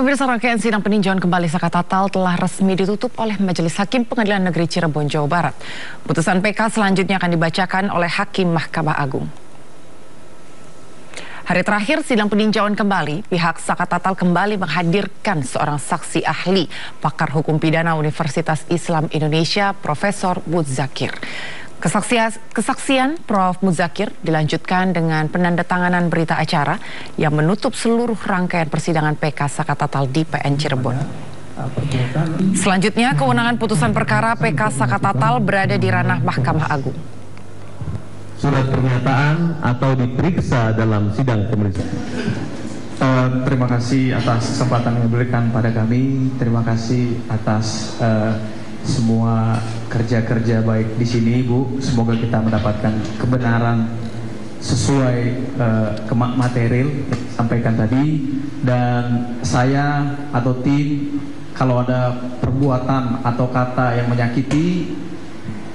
Pemirsa, rangkaian sidang peninjauan kembali Saka Tatal telah resmi ditutup oleh Majelis Hakim Pengadilan Negeri Cirebon, Jawa Barat. Putusan PK selanjutnya akan dibacakan oleh Hakim Mahkamah Agung. Hari terakhir sidang peninjauan kembali, pihak Saka Tatal kembali menghadirkan seorang saksi ahli, pakar hukum pidana Universitas Islam Indonesia, Profesor Muzakir. Kesaksian Prof. Muzakir dilanjutkan dengan penandatanganan berita acara yang menutup seluruh rangkaian persidangan PK Saka Tatal di PN Cirebon. Selanjutnya, kewenangan putusan perkara PK Saka Tatal berada di ranah Mahkamah Agung. Surat pernyataan atau diperiksa dalam sidang pemeriksaan. Terima kasih atas kesempatan yang diberikan pada kami. Terima kasih atas semua kerja-kerja baik di sini, Bu. Semoga kita mendapatkan kebenaran sesuai material yang disampaikan tadi. Dan saya atau tim, kalau ada perbuatan atau kata yang menyakiti,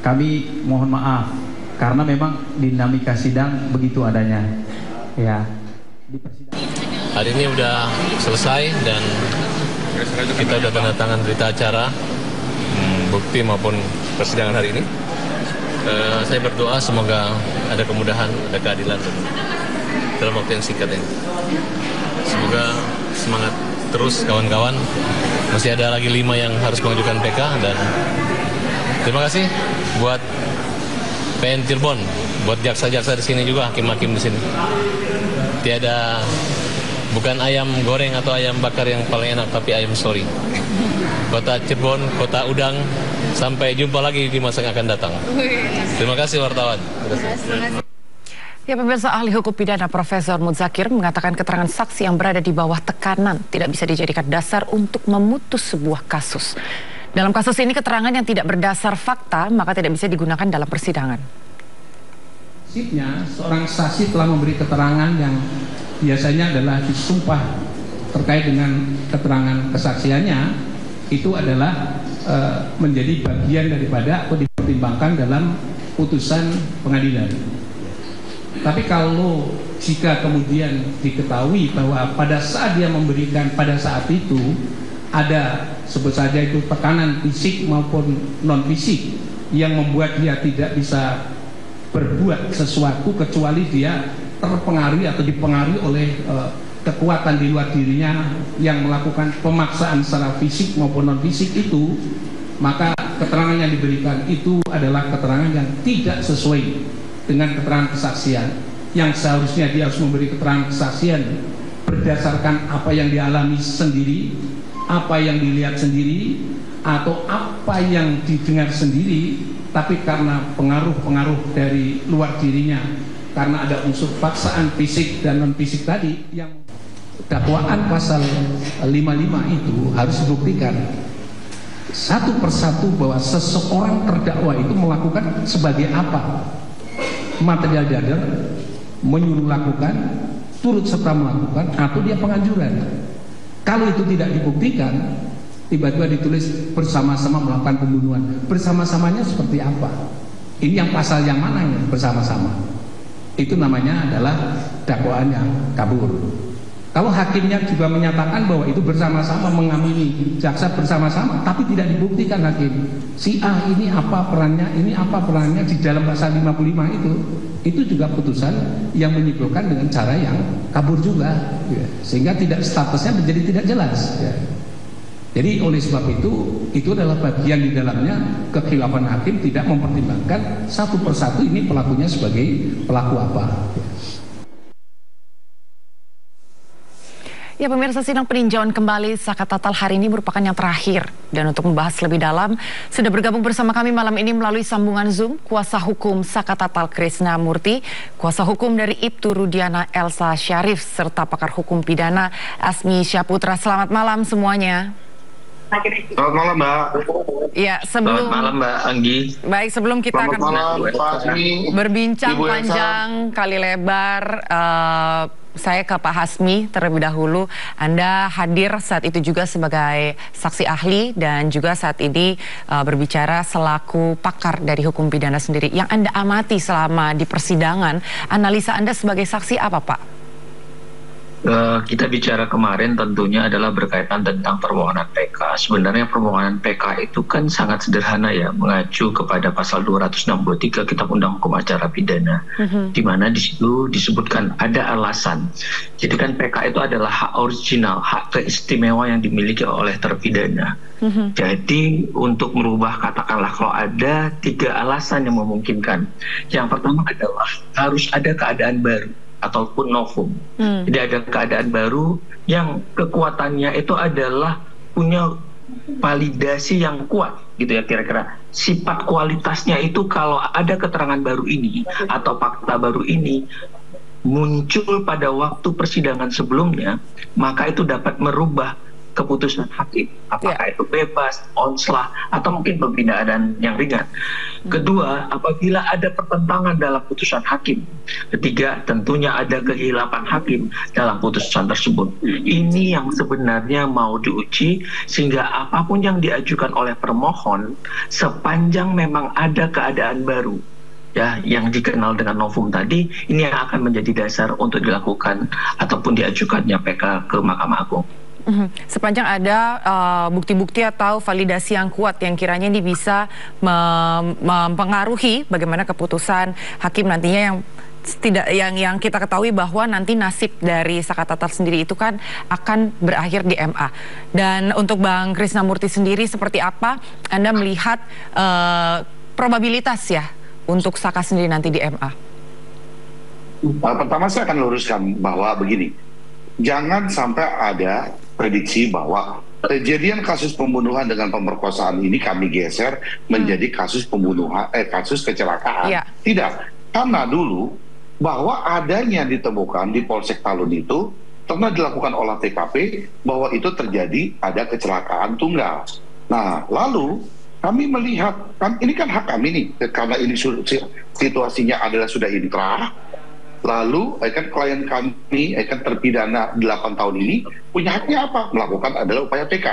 kami mohon maaf. Karena memang dinamika sidang begitu adanya. Ya. Hari ini udah selesai dan kita udah tanda tangan berita acara, bukti maupun persidangan hari ini. Saya berdoa semoga ada kemudahan, ada keadilan dalam waktu yang singkat ini. Semoga semangat terus kawan-kawan. Masih ada lagi 5 yang harus mengajukan PK dan terima kasih buat PN Cirebon, buat jaksa-jaksa di sini juga, hakim-hakim di sini. Bukan ayam goreng atau ayam bakar yang paling enak, tapi ayam sorry. Kota Cirebon, kota udang, sampai jumpa lagi di masa yang akan datang. Terima kasih wartawan. Ya, pemirsa, ahli hukum pidana Profesor Muzakir mengatakan keterangan saksi yang berada di bawah tekanan tidak bisa dijadikan dasar untuk memutus sebuah kasus. Dalam kasus ini, keterangan yang tidak berdasar fakta maka tidak bisa digunakan dalam persidangan. Prinsipnya, seorang saksi telah memberi keterangan yang biasanya adalah disumpah terkait dengan keterangan kesaksiannya, itu adalah menjadi bagian daripada atau dipertimbangkan dalam putusan pengadilan. Tapi kalau jika kemudian diketahui bahwa pada saat dia memberikan pada saat itu ada sebut saja itu tekanan fisik maupun non fisik yang membuat dia tidak bisa berbuat sesuatu kecuali dia terpengaruhi atau dipengaruhi oleh kekuatan di luar dirinya yang melakukan pemaksaan secara fisik maupun non fisik itu, maka keterangan yang diberikan itu adalah keterangan yang tidak sesuai dengan keterangan kesaksian, yang seharusnya dia harus memberi keterangan kesaksian berdasarkan apa yang dialami sendiri, apa yang dilihat sendiri, atau apa yang didengar sendiri, tapi karena pengaruh-pengaruh dari luar dirinya, karena ada unsur paksaan fisik dan non fisik tadi, yang dakwaan pasal 55 itu harus dibuktikan satu persatu bahwa seseorang terdakwa itu melakukan sebagai apa, material dadar, menyuruh lakukan, turut serta melakukan, atau dia penganjuran. Kalau itu tidak dibuktikan, tiba-tiba ditulis bersama-sama melakukan pembunuhan. Bersama-samanya seperti apa? Ini yang pasal yang mana yang bersama-sama? Itu namanya adalah dakwaan yang kabur. Kalau hakimnya juga menyatakan bahwa itu bersama-sama mengamini, jaksa bersama-sama, tapi tidak dibuktikan hakim. Si A ini apa perannya, ini apa perannya di dalam pasal 55 itu juga putusan yang menyimpulkan dengan cara yang kabur juga, ya. Sehingga tidak statusnya menjadi tidak jelas, ya. Jadi oleh sebab itu adalah bagian di dalamnya kekhilafan hakim tidak mempertimbangkan satu persatu ini pelakunya sebagai pelaku apa. Ya, pemirsa, sidang peninjauan kembali Saka Tatal hari ini merupakan yang terakhir. Dan untuk membahas lebih dalam, sudah bergabung bersama kami malam ini melalui sambungan Zoom, kuasa hukum Saka Tatal Krishna Murti, kuasa hukum dari Ibtu Rudiana Elsa Syarif, serta pakar hukum pidana Asmi Syaputra. Selamat malam semuanya. Selamat malam, Mbak. Ya, sebelum Selamat malam, Mbak Anggi. Baik, sebelum kita Selamat malam, Pak Hasmi. berbincang Ibu Elsa. panjang kali lebar, saya ke Pak Hasmi terlebih dahulu. Anda hadir saat itu juga sebagai saksi ahli dan juga saat ini berbicara selaku pakar dari hukum pidana sendiri. Yang Anda amati selama di persidangan, analisa Anda sebagai saksi apa, Pak? Kita bicara kemarin tentunya adalah berkaitan tentang permohonan PK. Sebenarnya permohonan PK itu kan sangat sederhana ya, mengacu kepada pasal 263 Kitab Undang Hukum Acara Pidana, di mana di situ disebutkan ada alasan. Jadi kan PK itu adalah hak original, hak keistimewa yang dimiliki oleh terpidana. Jadi untuk merubah, katakanlah kalau ada 3 alasan yang memungkinkan. Yang pertama adalah harus ada keadaan baru ataupun novum. Jadi ada keadaan baru yang kekuatannya itu adalah punya validasi yang kuat gitu ya, kira-kira sifat kualitasnya itu kalau ada keterangan baru ini atau fakta baru ini muncul pada waktu persidangan sebelumnya, maka itu dapat merubah keputusan hakim, apakah itu bebas, onslah, atau mungkin pembinaan yang ringan. Kedua, apabila ada pertentangan dalam putusan hakim. Ketiga, tentunya ada kehilapan hakim dalam putusan tersebut. Ini yang sebenarnya mau diuji, sehingga apapun yang diajukan oleh permohon, sepanjang memang ada keadaan baru, ya, yang dikenal dengan novum tadi, ini yang akan menjadi dasar untuk dilakukan ataupun diajukannya PK ke Mahkamah Agung. Sepanjang ada bukti-bukti atau validasi yang kuat yang kiranya ini bisa mempengaruhi bagaimana keputusan hakim nantinya, yang kita ketahui bahwa nanti nasib dari Saka Tatal sendiri itu kan akan berakhir di MA. Dan untuk Bang Krisnamurti sendiri, seperti apa Anda melihat probabilitas ya untuk Saka sendiri nanti di MA? Pertama saya akan luruskan bahwa begini, jangan sampai ada prediksi bahwa kejadian kasus pembunuhan dengan pemerkosaan ini kami geser menjadi kasus pembunuhan, kasus kecelakaan. Tidak, karena dulu bahwa adanya ditemukan di Polsek Talun itu pernah dilakukan olah TKP bahwa itu terjadi ada kecelakaan tunggal. Nah, lalu kami melihat, kan ini kan hak kami nih, karena ini situasinya adalah sudah inkrah. Lalu kan klien kami kan terpidana 8 tahun ini punya haknya apa? Melakukan adalah upaya PK.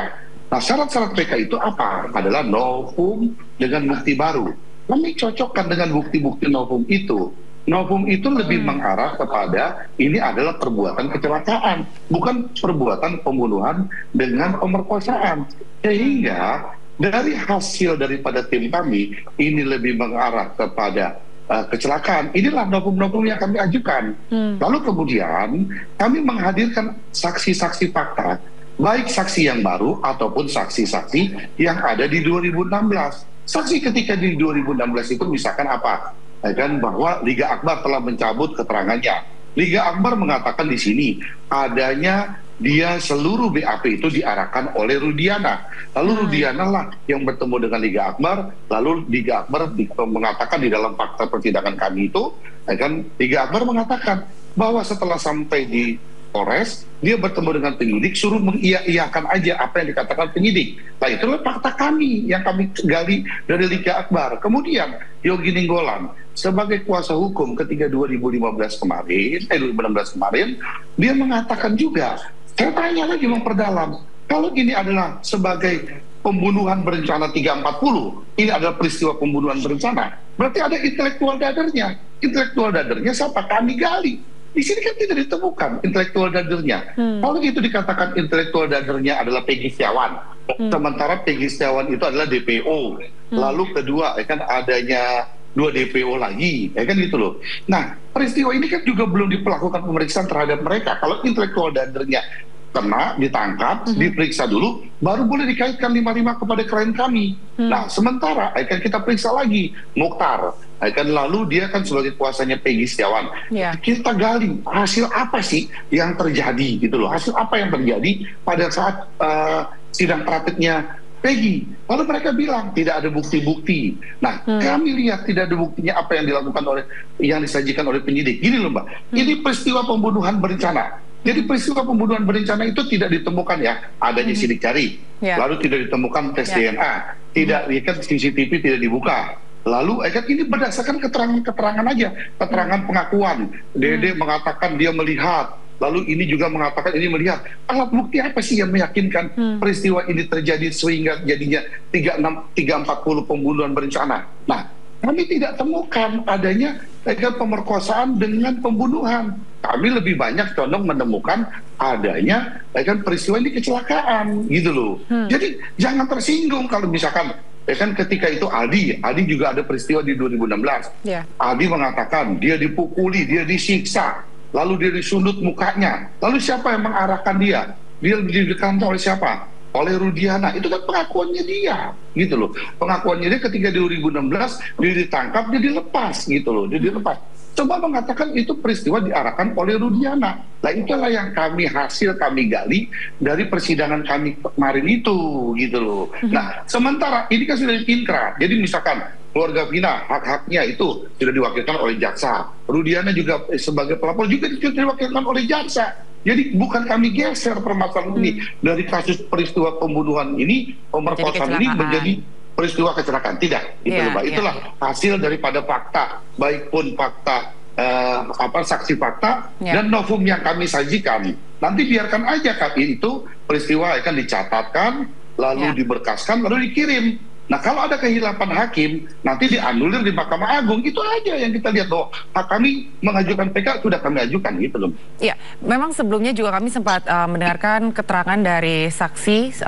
Nah, syarat-syarat PK itu apa? Adalah novum dengan bukti baru. Kami cocokkan dengan bukti-bukti novum itu. Novum itu lebih mengarah kepada ini adalah perbuatan kecelakaan, bukan perbuatan pembunuhan dengan pemerkosaan. Sehingga dari hasil daripada tim kami ini lebih mengarah kepada kecelakaan. Inilah novum-novum yang kami ajukan. Lalu kemudian kami menghadirkan saksi-saksi fakta, baik saksi yang baru ataupun saksi-saksi yang ada di 2016. Saksi ketika di 2016 itu misalkan apa? Kan bahwa Liga Akbar telah mencabut keterangannya. Liga Akbar mengatakan di sini adanya dia seluruh BAP itu diarahkan oleh Rudiana. Lalu Rudiana lah yang bertemu dengan Liga Akbar. Lalu Liga Akbar mengatakan di dalam fakta persidangan kami itu, kan Liga Akbar mengatakan bahwa setelah sampai di Polres, dia bertemu dengan penyidik, suruh mengiyakan aja apa yang dikatakan penyidik. Nah, itulah fakta kami yang kami gali dari Liga Akbar. Kemudian Yogi Ninggolan sebagai kuasa hukum ketika 2016 kemarin, dia mengatakan juga, saya tanya lagi memperdalam, kalau ini adalah sebagai pembunuhan berencana 340, ini adalah peristiwa pembunuhan berencana, berarti ada intelektual dadernya. Intelektual dadernya siapa? Kami gali. Di sini kan tidak ditemukan intelektual dadernya. Kalau itu dikatakan intelektual dadernya adalah Peggy Setiawan, sementara Peggy Setiawan itu adalah DPO. Lalu kedua, kan adanya 2 DPO lagi, kan gitu loh. Nah, peristiwa ini kan juga belum dilakukan pemeriksaan terhadap mereka. Kalau intelektual dadernya kena, ditangkap, diperiksa dulu, baru boleh dikaitkan 5-5 kepada klien kami. Nah, sementara akan kita periksa lagi Mukhtar, kan lalu dia kan sebagai kuasanya Peggy Setiawan. Kita gali hasil apa sih yang terjadi gitu loh, hasil apa yang terjadi pada saat sidang praktiknya Peggy. Lalu mereka bilang tidak ada bukti-bukti. Nah, kami lihat tidak ada buktinya apa yang dilakukan yang disajikan oleh penyidik. Gini loh Mbak, ini peristiwa pembunuhan berencana. Jadi peristiwa pembunuhan berencana itu tidak ditemukan ya adanya sidik jari, lalu tidak ditemukan tes DNA, tidak kan CCTV tidak dibuka. Lalu kan ini berdasarkan keterangan aja, keterangan pengakuan. Dede mengatakan dia melihat, lalu ini juga mengatakan ini melihat. Alat bukti apa sih yang meyakinkan peristiwa ini terjadi sehingga jadinya 340 pembunuhan berencana? Nah, kami tidak temukan adanya pemerkosaan dengan pembunuhan. kami lebih banyak condong menemukan adanya peristiwa ini kecelakaan gitu loh. Jadi jangan tersinggung kalau misalkan ketika itu Aldi juga ada peristiwa di 2016. Aldi mengatakan dia dipukuli, dia disiksa, lalu dia disundut mukanya. Lalu siapa yang mengarahkan dia? Dia didekatkan oleh siapa? Oleh Rudiana. Itu kan pengakuannya dia gitu loh. Pengakuannya dia ketika di 2016 dia ditangkap, dia dilepas gitu loh. Dia dilepas. Coba mengatakan itu peristiwa diarahkan oleh Rudiana. Nah itulah yang kami gali dari persidangan kami kemarin itu gitu loh. Nah sementara ini kan sudah inkrah. Jadi misalkan keluarga Vina hak-haknya itu sudah diwakilkan oleh jaksa. Rudiana juga sebagai pelapor juga diwakilkan oleh jaksa. Jadi bukan kami geser permasalahan ini dari kasus peristiwa pembunuhan ini, pemerkosaan ini menjadi peristiwa kecelakaan. Tidak, itulah hasil daripada fakta, baik pun fakta saksi fakta dan novum yang kami sajikan. Nanti biarkan aja itu peristiwa akan dicatatkan, lalu diberkaskan, lalu dikirim. Nah kalau ada kehilapan hakim, nanti dianulir di Mahkamah Agung. Itu aja yang kita lihat bahwa hak kami mengajukan PK sudah kami ajukan gitu loh. Iya, memang sebelumnya juga kami sempat mendengarkan keterangan dari saksi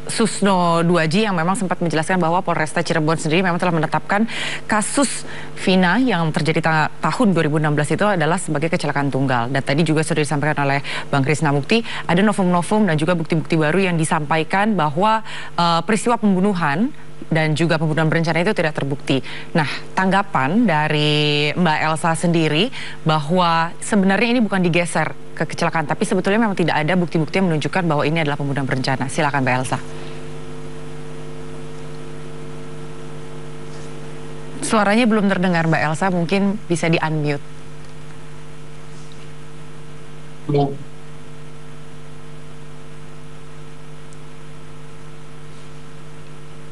Susno 2J yang memang sempat menjelaskan bahwa Polresta Cirebon sendiri memang telah menetapkan kasus Vina yang terjadi tahun 2016 itu adalah sebagai kecelakaan tunggal. Dan tadi juga sudah disampaikan oleh Bang Krisna Mukti, ada novum-novum dan juga bukti-bukti baru yang disampaikan bahwa peristiwa pembunuhan dan juga pembunuhan berencana itu tidak terbukti. Nah, tanggapan dari Mbak Elsa sendiri bahwa sebenarnya ini bukan digeser ke kecelakaan, tapi sebetulnya memang tidak ada bukti-bukti yang menunjukkan bahwa ini adalah pembunuhan berencana. Silakan Mbak Elsa. Suaranya belum terdengar Mbak Elsa, mungkin bisa di-unmute.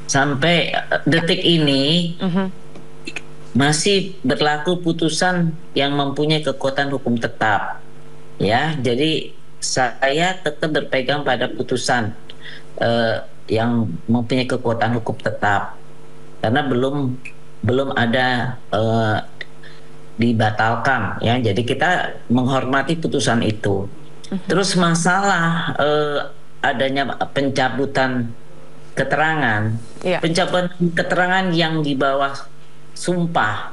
Sampai detik ini masih berlaku putusan yang mempunyai kekuatan hukum tetap, ya. Jadi saya tetap berpegang pada putusan yang mempunyai kekuatan hukum tetap karena belum ada dibatalkan, ya. Jadi kita menghormati putusan itu. Terus masalah adanya pencabutan keterangan, pencabutan keterangan yang di bawah sumpah,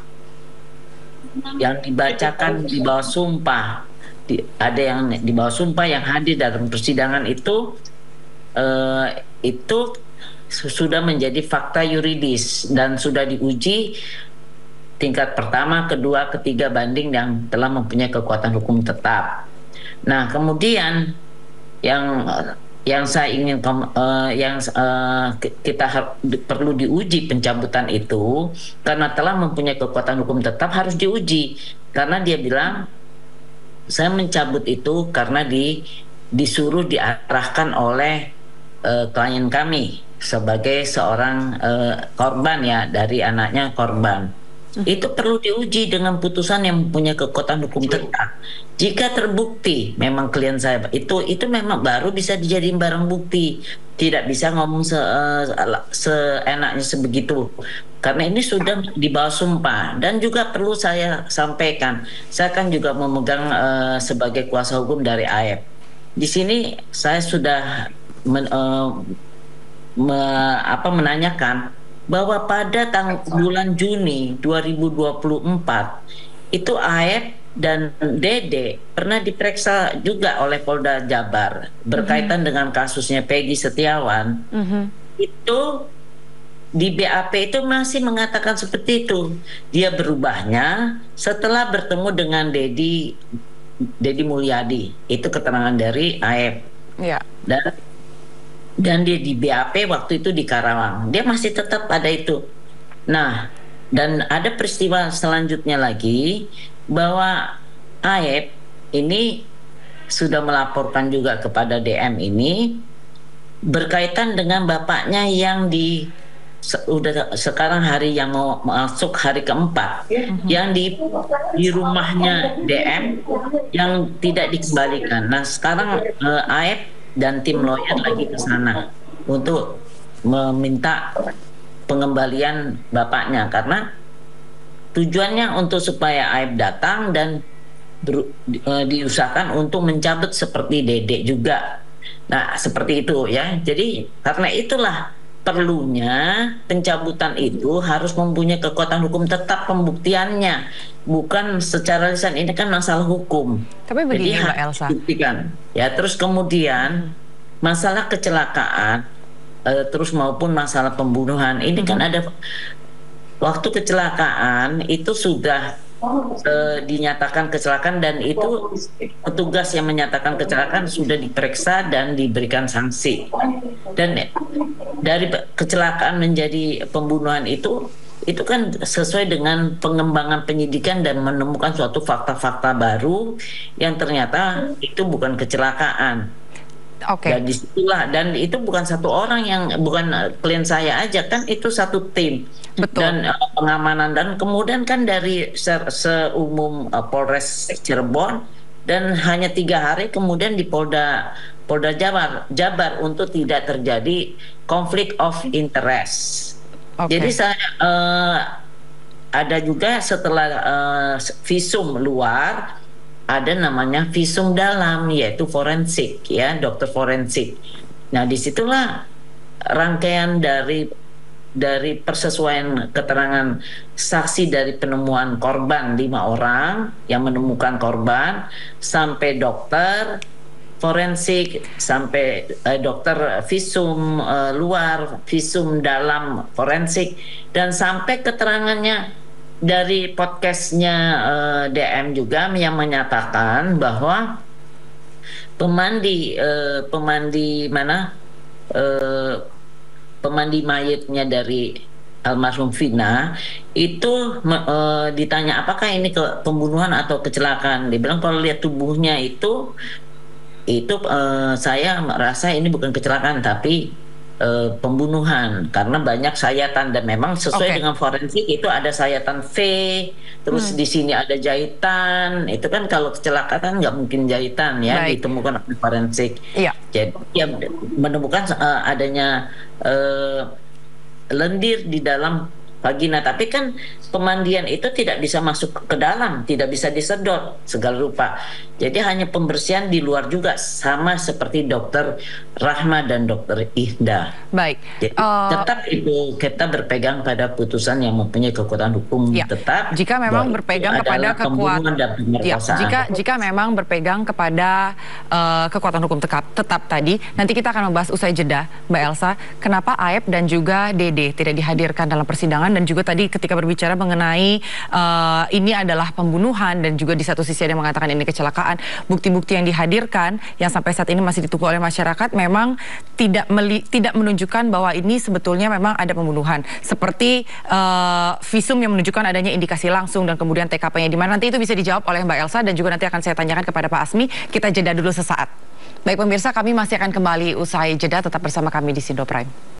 yang dibacakan di bawah sumpah, ada yang di bawah sumpah yang hadir dalam persidangan itu sudah menjadi fakta yuridis dan sudah diuji tingkat pertama, kedua, ketiga banding yang telah mempunyai kekuatan hukum tetap. Nah, kemudian yang saya ingin kita perlu diuji pencabutan itu karena telah mempunyai kekuatan hukum tetap harus diuji, karena dia bilang saya mencabut itu karena disuruh diarahkan oleh klien kami sebagai seorang korban, ya, dari anaknya korban. Itu perlu diuji dengan putusan yang mempunyai kekuatan hukum tetap. Jika terbukti memang klien saya itu memang baru bisa dijadiin barang bukti. Tidak bisa ngomong seenaknya sebegitu. Karena ini sudah di bawah sumpah. Dan juga perlu saya sampaikan, saya kan juga memegang sebagai kuasa hukum dari AEP. Di sini saya sudah menanyakan bahwa pada bulan Juni 2024 itu AEP dan Dede pernah diperiksa juga oleh Polda Jabar berkaitan dengan kasusnya Peggy Setiawan. Itu di BAP itu masih mengatakan seperti itu. Dia berubahnya setelah bertemu dengan Dedi Mulyadi. Itu keterangan dari AEP. Dan dia di BAP waktu itu di Karawang, dia masih tetap ada itu. Nah, dan ada peristiwa selanjutnya lagi bahwa AEP ini sudah melaporkan juga kepada DM ini berkaitan dengan bapaknya yang udah sekarang hari yang mau masuk hari keempat, yang di rumahnya DM yang tidak dikembalikan. Nah, sekarang AEP dan tim lawyer lagi ke sana untuk meminta pengembalian bapaknya, karena tujuannya untuk supaya AEP datang dan diusahakan untuk mencabut seperti Dedek juga. Nah, seperti itu ya. Jadi karena itulah perlunya pencabutan itu harus mempunyai kekuatan hukum tetap pembuktiannya, bukan secara lisan. Ini kan masalah hukum. Tapi begini, jadi Mbak Elsa. Buktikan. Ya, terus kemudian masalah kecelakaan, terus maupun masalah pembunuhan. Ini kan ada waktu kecelakaan itu sudah dinyatakan kecelakaan, dan itu petugas yang menyatakan kecelakaan sudah diperiksa dan diberikan sanksi. Dan dari kecelakaan menjadi pembunuhan itu kan sesuai dengan pengembangan penyidikan dan menemukan suatu fakta-fakta baru yang ternyata itu bukan kecelakaan. Dan disitulah, dan itu bukan satu orang, yang bukan klien saya aja, kan itu satu tim. Betul. Dan pengamanan, dan kemudian kan dari seumum Polres Cirebon, dan hanya 3 hari kemudian di Polda Jabar untuk tidak terjadi konflik of interest. Jadi saya ada juga setelah visum luar, ada namanya visum dalam, yaitu forensik, ya, dokter forensik. Nah, disitulah rangkaian dari persesuaian keterangan saksi dari penemuan korban 5 orang yang menemukan korban, sampai dokter forensik, sampai dokter visum luar, visum dalam forensik, dan sampai keterangannya dari podcastnya DM juga yang menyatakan bahwa pemandi mayitnya dari almarhum Vina itu ditanya apakah ini pembunuhan atau kecelakaan. Dia bilang kalau lihat tubuhnya itu saya merasa ini bukan kecelakaan tapi pembunuhan, karena banyak sayatan, dan memang sesuai dengan forensik itu ada sayatan V, terus di sini ada jahitan. Itu kan kalau kecelakaan nggak mungkin jahitan, ya. Ditemukan oleh forensik. Jadi ya menemukan adanya lendir di dalam vagina, tapi kan pemandian itu tidak bisa masuk ke dalam, tidak bisa disedot segala rupa. Jadi hanya pembersihan di luar juga, sama seperti dokter Rahma dan dokter Ihda. Baik. Jadi, tetap itu kita berpegang pada putusan yang mempunyai kekuatan hukum tetap. Jika memang berpegang kepada kekuatan, jika memang berpegang kepada kekuatan hukum tetap tadi, nanti kita akan membahas usai jeda, Mbak Elsa. Kenapa Aep dan juga Dede tidak dihadirkan dalam persidangan, dan juga tadi ketika berbicara mengenai ini adalah pembunuhan, dan juga di satu sisi ada yang mengatakan ini kecelakaan. Bukti-bukti yang dihadirkan yang sampai saat ini masih ditunggu oleh masyarakat memang tidak menunjukkan bahwa ini sebetulnya memang ada pembunuhan. Seperti visum yang menunjukkan adanya indikasi langsung, dan kemudian TKP-nya di mana, nanti itu bisa dijawab oleh Mbak Elsa, dan juga nanti akan saya tanyakan kepada Pak Asmi. Kita jeda dulu sesaat. Baik pemirsa, kami masih akan kembali usai jeda, tetap bersama kami di Sindo Prime.